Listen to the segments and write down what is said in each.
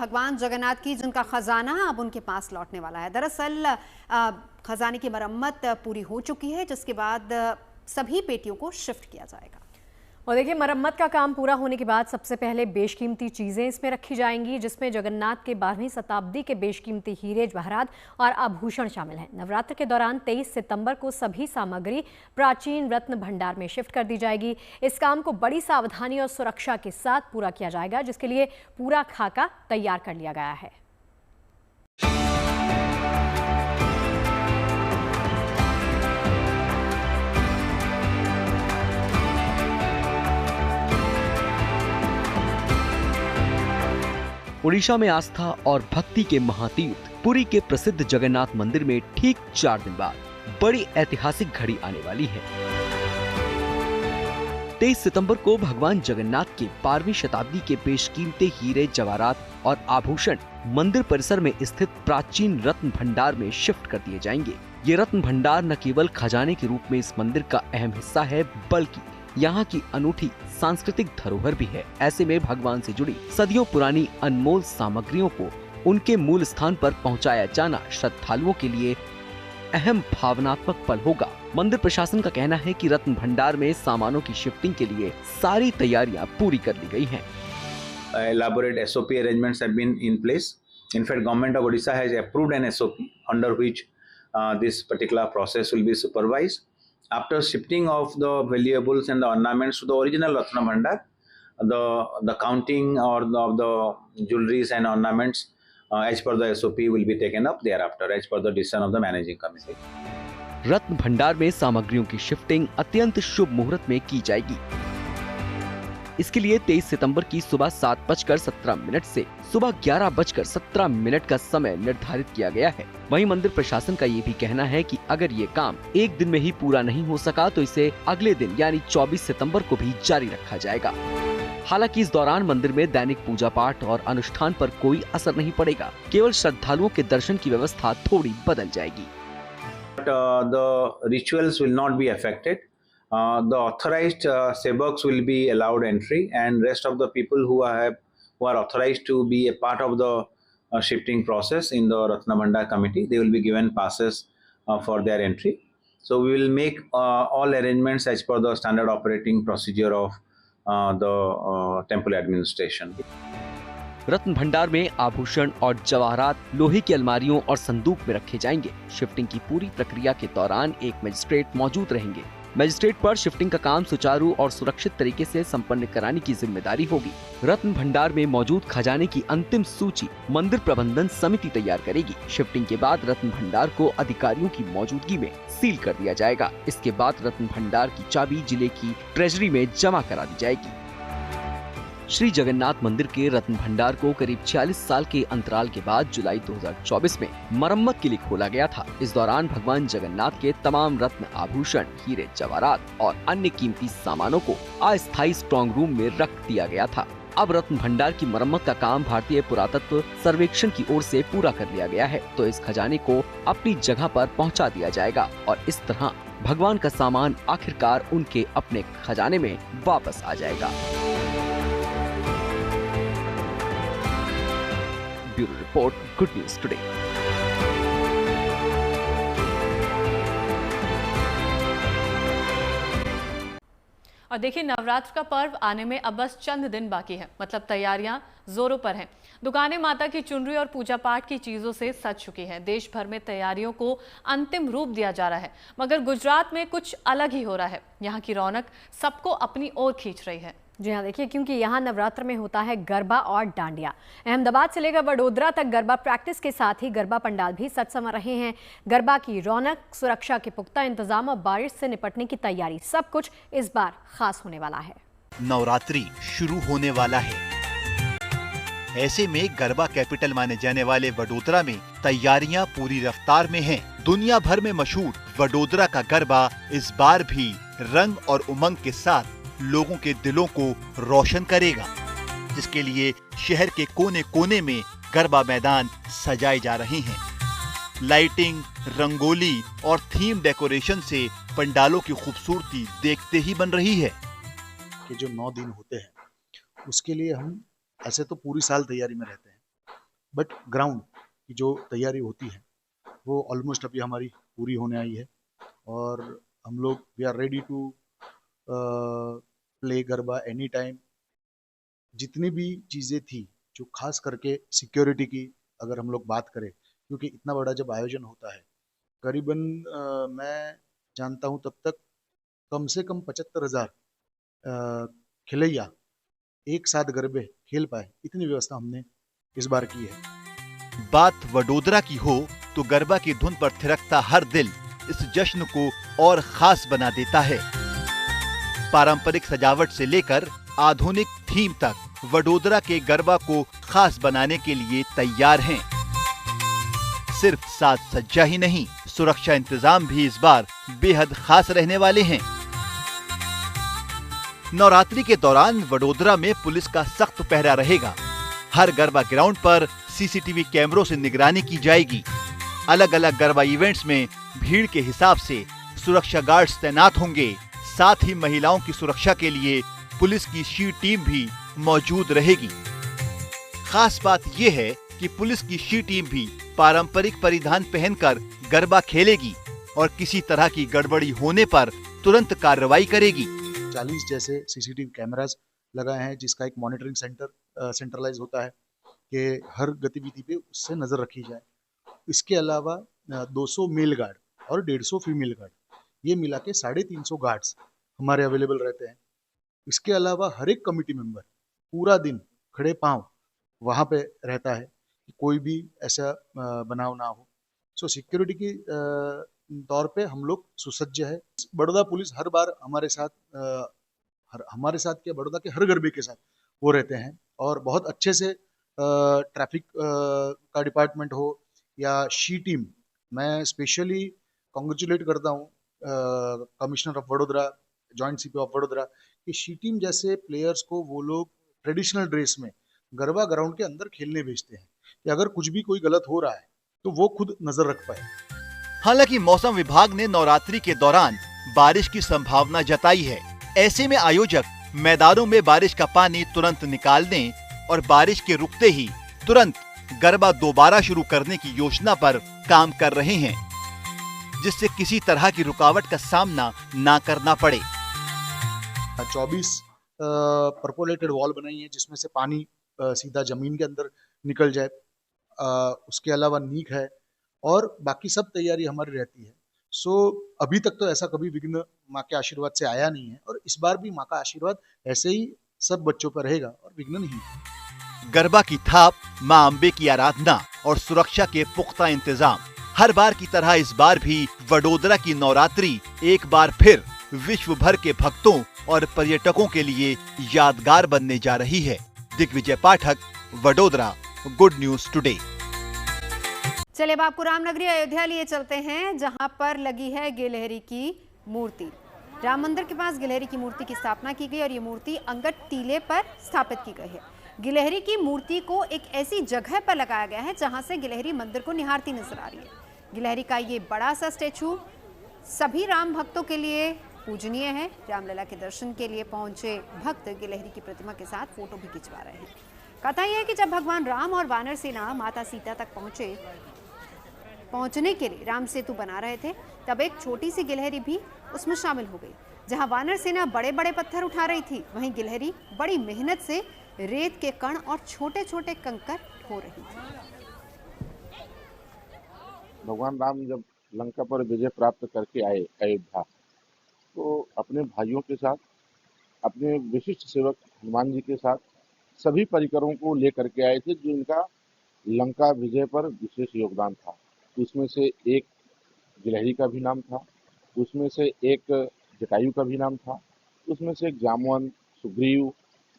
भगवान जगन्नाथ की जिनका खजाना अब उनके पास लौटने वाला है। दरअसल खजाने की मरम्मत पूरी हो चुकी है, जिसके बाद सभी पेटियों को शिफ्ट किया जाएगा। और देखिए, मरम्मत का काम पूरा होने के बाद सबसे पहले बेशकीमती चीजें इसमें रखी जाएंगी, जिसमें जगन्नाथ के 12वीं शताब्दी के बेशकीमती हीरे जवाहरात और आभूषण शामिल हैं। नवरात्र के दौरान 23 सितंबर को सभी सामग्री प्राचीन रत्न भंडार में शिफ्ट कर दी जाएगी। इस काम को बड़ी सावधानी और सुरक्षा के साथ पूरा किया जाएगा, जिसके लिए पूरा खाका तैयार कर लिया गया है। उड़ीसा में आस्था और भक्ति के महातीर्थ पुरी के प्रसिद्ध जगन्नाथ मंदिर में ठीक 4 दिन बाद बड़ी ऐतिहासिक घड़ी आने वाली है। 23 सितंबर को भगवान जगन्नाथ के 12वीं शताब्दी के बेशकीमती हीरे जवाहरात और आभूषण मंदिर परिसर में स्थित प्राचीन रत्न भंडार में शिफ्ट कर दिए जाएंगे। ये रत्न भंडार न केवल खजाने के रूप में इस मंदिर का अहम हिस्सा है, बल्कि यहाँ की अनूठी सांस्कृतिक धरोहर भी है। ऐसे में भगवान से जुड़ी सदियों पुरानी अनमोल सामग्रियों को उनके मूल स्थान पर पहुँचाया जाना श्रद्धालुओं के लिए अहम भावनात्मक पल होगा। मंदिर प्रशासन का कहना है कि रत्न भंडार में सामानों की शिफ्टिंग के लिए सारी तैयारियां पूरी कर ली गई हैं। Elaborate SOP arrangements have been in place. In fact, Government of Odisha has approved an SOP under which this particular process will be supervised. After shifting of the valuables and the ornaments to the original Ratna Bhandar, the counting or of the jewelries and ornaments as per the SOP will be taken up thereafter as per the decision of the managing committee. रत्न भंडार में सामग्रियों की shifting अत्यंत शुभ मुहूर्त में की जाएगी। इसके लिए 23 सितंबर की सुबह 7:17 से सुबह 11:17 का समय निर्धारित किया गया है। वहीं मंदिर प्रशासन का ये भी कहना है कि अगर ये काम एक दिन में ही पूरा नहीं हो सका तो इसे अगले दिन यानी 24 सितंबर को भी जारी रखा जाएगा। हालांकि इस दौरान मंदिर में दैनिक पूजा पाठ और अनुष्ठान पर कोई असर नहीं पड़ेगा, केवल श्रद्धालुओं के दर्शन की व्यवस्था थोड़ी बदल जाएगी। The rituals will not be affected. The authorized sevaks will be allowed entry, and rest of the people who are authorized to be a part of the shifting process in the Ratna Bhandar committee, they will be given passes for their entry. So we will make all arrangements as per the standard operating procedure of the temple administration. रत्न भंडार में आभूषण और जवाहरात लोहे की अलमारियों और संदूक में रखे जाएंगे। शिफ्टिंग की पूरी प्रक्रिया के दौरान एक मजिस्ट्रेट मौजूद रहेंगे। मजिस्ट्रेट पर शिफ्टिंग का काम सुचारू और सुरक्षित तरीके से संपन्न कराने की जिम्मेदारी होगी। रत्न भंडार में मौजूद खजाने की अंतिम सूची मंदिर प्रबंधन समिति तैयार करेगी। शिफ्टिंग के बाद रत्न भंडार को अधिकारियों की मौजूदगी में सील कर दिया जाएगा। इसके बाद रत्न भंडार की चाबी जिले की ट्रेजरी में जमा करा दी जाएगी। श्री जगन्नाथ मंदिर के रत्न भंडार को करीब 46 साल के अंतराल के बाद जुलाई 2024 में मरम्मत के लिए खोला गया था। इस दौरान भगवान जगन्नाथ के तमाम रत्न आभूषण, हीरे जवाहरात और अन्य कीमती सामानों को अस्थायी स्ट्रॉन्ग रूम में रख दिया गया था। अब रत्न भंडार की मरम्मत का काम भारतीय पुरातत्व सर्वेक्षण की ओर से पूरा कर लिया गया है, तो इस खजाने को अपनी जगह पर पहुंचा दिया जाएगा और इस तरह भगवान का सामान आखिरकार उनके अपने खजाने में वापस आ जाएगा। Bureau report, good news today. और देखिए, नवरात्र का पर्व आने में अब बस चंद दिन बाकी है, मतलब तैयारियां जोरों पर हैं। दुकानें माता की चुनरी और पूजा पाठ की चीजों से सज चुकी हैं। देश भर में तैयारियों को अंतिम रूप दिया जा रहा है, मगर गुजरात में कुछ अलग ही हो रहा है। यहाँ की रौनक सबको अपनी ओर खींच रही है। जी हाँ, देखिए, क्योंकि यहाँ नवरात्र में होता है गरबा और डांडिया। अहमदाबाद से लेकर वडोदरा तक गरबा प्रैक्टिस के साथ ही गरबा पंडाल भी सज संवर रहे हैं। गरबा की रौनक, सुरक्षा के पुख्ता इंतजाम और बारिश से निपटने की तैयारी, सब कुछ इस बार खास होने वाला है। नवरात्रि शुरू होने वाला है। ऐसे में गरबा कैपिटल माने जाने वाले वडोदरा में तैयारियां पूरी रफ्तार में हैं। दुनिया भर में मशहूर वडोदरा का गरबा इस बार भी रंग और उमंग के साथ लोगों के दिलों को रोशन करेगा, जिसके लिए शहर के कोने कोने में गरबा मैदान सजाए जा रहे हैं। लाइटिंग, रंगोली और थीम डेकोरेशन से पंडालों की खूबसूरती देखते ही बन रही है। कि जो 9 दिन होते हैं उसके लिए हम ऐसे तो पूरी साल तैयारी में रहते हैं, बट ग्राउंड की जो तैयारी होती है वो ऑलमोस्ट अभी हमारी पूरी होने आई है और हम लोग we are ready to play Garba any time. जितनी भी चीज़ें थी जो खास करके सिक्योरिटी की अगर हम लोग बात करें, क्योंकि इतना बड़ा जब आयोजन होता है करीबन मैं जानता हूँ तब तक कम से कम 75,000 खिलैया एक साथ गरबे खेल पाए, इतनी व्यवस्था हमने इस बार की है। बात वडोदरा की हो तो गरबा की धुन पर थिरकता हर दिल इस जश्न को और खास बना देता है। पारंपरिक सजावट से लेकर आधुनिक थीम तक वडोदरा के गरबा को खास बनाने के लिए तैयार हैं। सिर्फ साज सज्जा ही नहीं, सुरक्षा इंतजाम भी इस बार बेहद खास रहने वाले हैं। नवरात्रि के दौरान वडोदरा में पुलिस का सख्त पहरा रहेगा। हर गरबा ग्राउंड पर सीसीटीवी कैमरों से निगरानी की जाएगी। अलग अलग गरबा इवेंट्स में भीड़ के हिसाब से सुरक्षा गार्ड्स तैनात होंगे। साथ ही महिलाओं की सुरक्षा के लिए पुलिस की शी टीम भी मौजूद रहेगी। खास बात यह है कि पुलिस की शी टीम भी पारंपरिक परिधान पहनकर गरबा खेलेगी और किसी तरह की गड़बड़ी होने पर तुरंत कार्रवाई करेगी। 40 जैसे सीसीटीवी कैमरास लगाए हैं जिसका एक मॉनिटरिंग सेंटर सेंट्रलाइज होता है कि हर गतिविधि पे उससे नजर रखी जाए। इसके अलावा 200 मेल गार्ड और 150 फीमेल गार्ड, ये मिला के 350 गार्ड्स हमारे अवेलेबल रहते हैं। इसके अलावा हर एक कमिटी मेंबर पूरा दिन खड़े पांव वहाँ पे रहता है कि कोई भी ऐसा बनाव ना हो। सो सिक्योरिटी की तौर पे हम लोग सुसज्ज है। बड़ौदा पुलिस हर बार हमारे साथ क्या बड़ौदा के हर गरबे के साथ वो रहते हैं और बहुत अच्छे से ट्रैफिक का डिपार्टमेंट हो या शी टीम, मैं स्पेशली कॉन्ग्रेचुलेट करता हूँ commissioner of Vadodara, joint CP of Vadodara कि शी टीम जैसे प्लेयर्स को वो लोग ट्रेडिशनल ड्रेस में गरबा ग्राउंड के अंदर खेलने भेजते हैं कि अगर कुछ भी कोई गलत हो रहा है तो वो खुद नजर रख पाए। हालांकि मौसम विभाग ने नवरात्रि के दौरान बारिश की संभावना जताई है। ऐसे में आयोजक मैदानों में बारिश का पानी तुरंत निकालने और बारिश के रुकते ही तुरंत गरबा दोबारा शुरू करने की योजना पर काम कर रहे हैं, जिससे किसी तरह की रुकावट का सामना ना करना पड़े। 24 परपोलेटेड वॉल बनाई है जिसमें से पानी सीधा जमीन के अंदर निकल जाए। उसके अलावा नीक है और बाकी सब तैयारी हमारी रहती है। सो अभी तक तो ऐसा कभी विघ्न माँ के आशीर्वाद से आया नहीं है और इस बार भी माँ का आशीर्वाद ऐसे ही सब बच्चों पर रहेगा और विघ्न नहीं है। गरबा की थाप, माँ अम्बे की आराधना और सुरक्षा के पुख्ता इंतजाम, हर बार की तरह इस बार भी वडोदरा की नवरात्रि एक बार फिर विश्व भर के भक्तों और पर्यटकों के लिए यादगार बनने जा रही है। दिग्विजय पाठक, वडोदरा, गुड न्यूज टुडे। चलिए अब आपको रामनगरी अयोध्या लिए चलते हैं जहां पर लगी है गिलहरी की मूर्ति। राम मंदिर के पास गिलहरी की मूर्ति की स्थापना की गई और ये मूर्ति अंगद टीले पर स्थापित की गई है। गिलहरी की मूर्ति को एक ऐसी जगह पर लगाया गया है जहां से गिलहरी मंदिर को निहारती नजर आ रही है। गिलहरी का ये बड़ा सा स्टैचू सभी राम भक्तों के लिए पूजनीय है। रामलला के दर्शन के लिए पहुंचे भक्त गिलहरी की प्रतिमा के साथ फोटो भी खिंचवा रहे हैं। कथा यह है कि जब भगवान राम और वानर सेना माता सीता तक पहुंचने के लिए राम सेतु बना रहे थे, तब एक छोटी सी गिलहरी भी उसमें शामिल हो गई। जहां वानर सेना बड़े बड़े पत्थर उठा रही थी, वहीं गिलहरी बड़ी मेहनत से रेत के कण और छोटे छोटे कंकर ढो रही थी। भगवान राम जब लंका पर विजय प्राप्त करके आए अयोध्या, तो अपने भाइयों के साथ, अपने विशिष्ट सेवक हनुमान जी के साथ सभी परिकरों को लेकर के आए थे, जो इनका लंका विजय पर विशेष योगदान था। उसमें से एक गिलहरी का भी नाम था, उसमें से एक जटायु का भी नाम था, उसमें से एक जामवंत, सुग्रीव,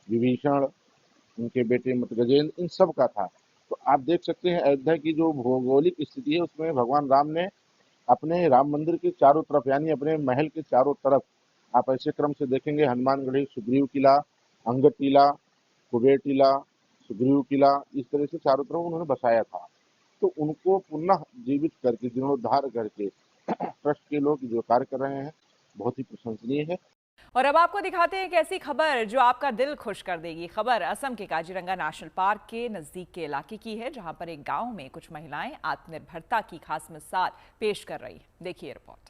विभीषण, उनके बेटे मतगजेंद्र, इन सब का था। तो आप देख सकते हैं अयोध्या की जो भौगोलिक स्थिति है उसमें भगवान राम ने अपने राम मंदिर के चारों तरफ, यानी अपने महल के चारों तरफ, आप ऐसे क्रम से देखेंगे हनुमानगढ़ी, सुग्रीव किला, अंगद टीला, कुबेर टीला, सुग्रीव किला, इस तरह से चारों तरफ उन्होंने बसाया था। तो उनको पुनः जीवित करके, जीर्णोद्धार करके ट्रस्ट के लोग जो कार्य कर रहे हैं बहुत ही प्रशंसनीय है। और अब आपको दिखाते हैं एक ऐसी खबर जो आपका दिल खुश कर देगी। खबर असम के काजीरंगा नेशनल पार्क के नजदीक के इलाके की है, जहां पर एक गांव में कुछ महिलाएं आत्मनिर्भरता की खास मिसाल पेश कर रही। देखिए रिपोर्ट।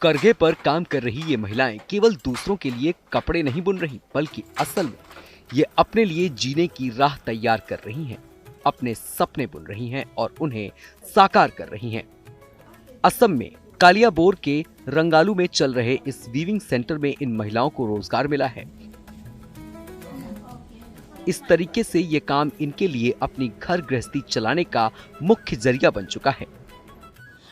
करघे पर काम कर रही ये महिलाएं केवल दूसरों के लिए कपड़े नहीं बुन रही, बल्कि असल में ये अपने लिए जीने की राह तैयार कर रही हैं, अपने सपने बुन रही हैं और उन्हें साकार कर रही हैं। असम में कालियाबोर के रंगालू में चल रहे इस वीविंग सेंटर में इन महिलाओं को रोजगार मिला है। इस तरीके से ये काम इनके लिए अपनी घर गृहस्थी चलाने का मुख्य जरिया बन चुका है।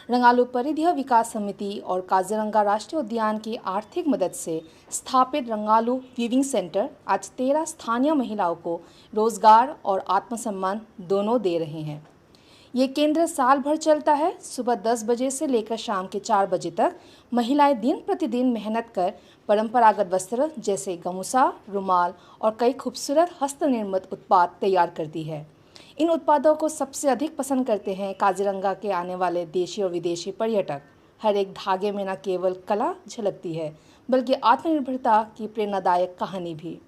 रंगालू परिधीय विकास समिति और काजीरंगा राष्ट्रीय उद्यान की आर्थिक मदद से स्थापित रंगालू वीविंग सेंटर आज 13 स्थानीय महिलाओं को रोजगार और आत्मसम्मान दोनों दे रहे हैं। ये केंद्र साल भर चलता है। सुबह 10 बजे से लेकर शाम के 4 बजे तक महिलाएं दिन प्रतिदिन मेहनत कर परंपरागत वस्त्र जैसे गमूसा, रुमाल और कई खूबसूरत हस्तनिर्मित उत्पाद तैयार करती है। इन उत्पादों को सबसे अधिक पसंद करते हैं काजीरंगा के आने वाले देशी और विदेशी पर्यटक। हर एक धागे में न केवल कला झलकती है, बल्कि आत्मनिर्भरता की प्रेरणादायक कहानी भी।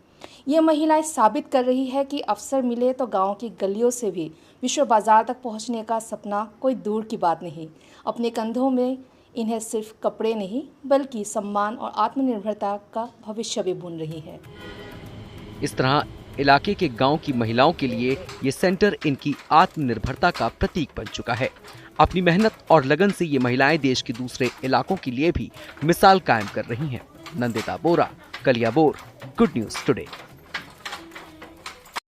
ये महिलाएं साबित कर रही है कि अवसर मिले तो गांव की गलियों से भी विश्व बाजार तक पहुंचने का सपना कोई दूर की बात नहीं। अपने कंधों में इन्हें सिर्फ कपड़े नहीं, बल्कि सम्मान और आत्मनिर्भरता का भविष्य भी बुन रही है। इस तरह इलाके के गांव की महिलाओं के लिए ये सेंटर इनकी आत्मनिर्भरता का प्रतीक बन चुका है। अपनी मेहनत और लगन से ये महिलाएं देश के दूसरे इलाकों के लिए भी मिसाल कायम कर रही हैं। नंदिता बोरा, कलियाबोर, गुड न्यूज टुडे।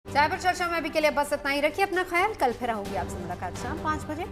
चाय पर चर्चा में अभी के लिए बस इतना ही। रखिए अपना ख्याल। कल फिर होगी आपसे मुलाकात शाम 5 बजे।